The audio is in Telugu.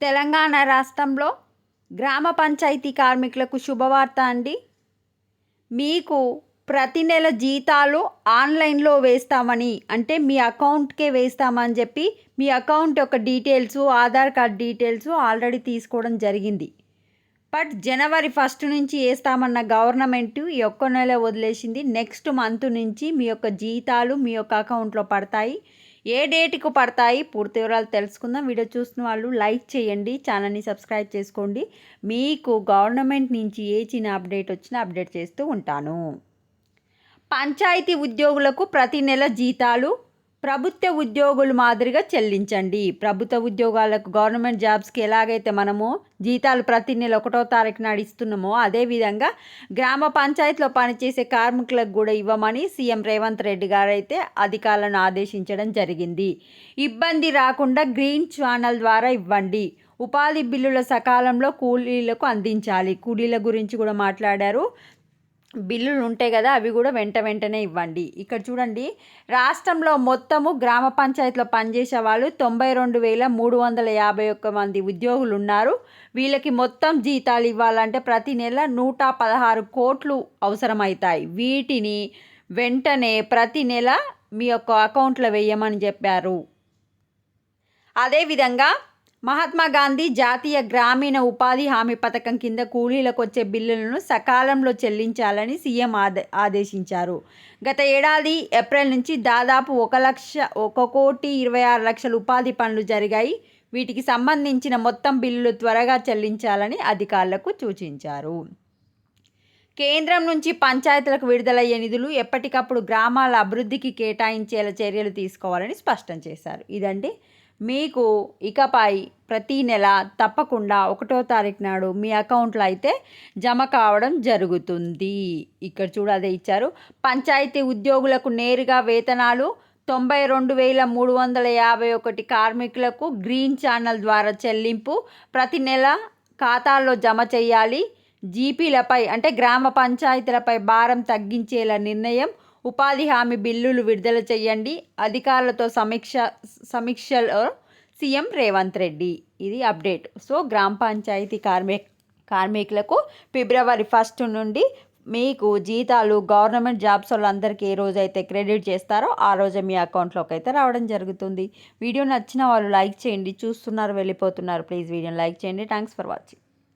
తెలంగాణ రాష్ట్రంలో గ్రామ పంచాయతీ కార్మికులకు శుభవార్త అండి. మీకు ప్రతి నెల జీతాలు ఆన్లైన్లో వేస్తామని, అంటే మీ అకౌంట్కే వేస్తామని చెప్పి మీ అకౌంట్ యొక్క details, Aadhaar card details already తీసుకోవడం జరిగింది. బట్ జనవరి 1 నుంచి వేస్తామన్న గవర్నమెంట్ ఈ ఒక్క నెల వదిలేసింది. నెక్స్ట్ మంత్ నుంచి మీ యొక్క జీతాలు మీ యొక్క అకౌంట్లో పడతాయి. ఏ డేట్కు పడతాయి పూర్తి వివరాలు తెలుసుకుందాం. వీడియో చూస్తున్న వాళ్ళు లైక్ చేయండి, ఛానల్ని సబ్స్క్రైబ్ చేసుకోండి. మీకు గవర్నమెంట్ నుంచి ఏ చిన్న అప్డేట్ వచ్చినా అప్డేట్ చేస్తూ ఉంటాను. పంచాయతీ ఉద్యోగులకు ప్రతి నెల జీతాలు ప్రభుత్వ ఉద్యోగుల మాదిరిగా చెల్లించండి. ప్రభుత్వ ఉద్యోగాలకు, గవర్నమెంట్ జాబ్స్కి ఎలాగైతే మనము జీతాలు ప్రతి నెల 1వ తారీఖు నాడు ఇస్తున్నామో, అదేవిధంగా గ్రామ పంచాయతీలో పనిచేసే కార్మికులకు కూడా ఇవ్వమని సీఎం రేవంత్ రెడ్డి గారు అయితే అధికారులను ఆదేశించడం జరిగింది. ఇబ్బంది రాకుండా గ్రీన్ ఛానల్ ద్వారా ఇవ్వండి. ఉపాధి బిల్లుల సకాలంలో కూలీలకు అందించాలి. కూలీల గురించి కూడా మాట్లాడారు. బిల్లులు ఉంటాయి కదా, అవి కూడా వెంటనే ఇవ్వండి. ఇక్కడ చూడండి, రాష్ట్రంలో మొత్తము గ్రామ పంచాయతీలో పనిచేసే వాళ్ళు 92,351 మంది ఉద్యోగులు ఉన్నారు. వీళ్ళకి మొత్తం జీతాలు ఇవ్వాలంటే ప్రతి నెల 116 కోట్లు అవసరమవుతాయి. వీటిని వెంటనే ప్రతి నెల మీ యొక్క అకౌంట్లో వేయమని చెప్పారు. అదేవిధంగా మహాత్మా గాంధీ జాతీయ గ్రామీణ ఉపాధి హామీ పథకం కింద కూలీలకు వచ్చే బిల్లులను సకాలంలో చెల్లించాలని సీఎం ఆదేశించారు. గత ఏడాది ఏప్రిల్ నుంచి దాదాపు 1,26,00,000 ఉపాధి పనులు జరిగాయి. వీటికి సంబంధించిన మొత్తం బిల్లులు త్వరగా చెల్లించాలని అధికారులకు సూచించారు. కేంద్రం నుంచి పంచాయతీలకు విడుదలయ్యే నిధులు ఎప్పటికప్పుడు గ్రామాల అభివృద్ధికి కేటాయించేలా చర్యలు తీసుకోవాలని స్పష్టం చేశారు. ఇదండి, మీకు ఇకపై ప్రతి నెల తప్పకుండా 1వ తారీఖు నాడు మీ అకౌంట్లో అయితే జమ కావడం జరుగుతుంది. ఇక్కడ చూడదే ఇచ్చారు. పంచాయతీ ఉద్యోగులకు నేరుగా వేతనాలు 92,351 కార్మికులకు గ్రీన్ ఛానల్ ద్వారా చెల్లింపు ప్రతి నెల ఖాతాల్లో జమ చేయాలి. జీపీలపై అంటే గ్రామ పంచాయతీలపై భారం తగ్గించేలా నిర్ణయం. ఉపాధి హామీ బిల్లులు విడుదల చేయండి. అధికారులతో సమీక్షలో సీఎం రేవంత్ రెడ్డి. ఇది అప్డేట్. సో గ్రామ పంచాయతీ కార్మికులకు ఫిబ్రవరి 1 నుండి మీకు జీతాలు గవర్నమెంట్ జాబ్స్ వాళ్ళందరికీ ఏ రోజైతే క్రెడిట్ చేస్తారో ఆ రోజే మీ అకౌంట్లోకి అయితే రావడం జరుగుతుంది. వీడియో నచ్చిన వాళ్ళు లైక్ చేయండి. చూస్తున్నారు, వెళ్ళిపోతున్నారు, ప్లీజ్ వీడియోని లైక్ చేయండి. Thanks for watching.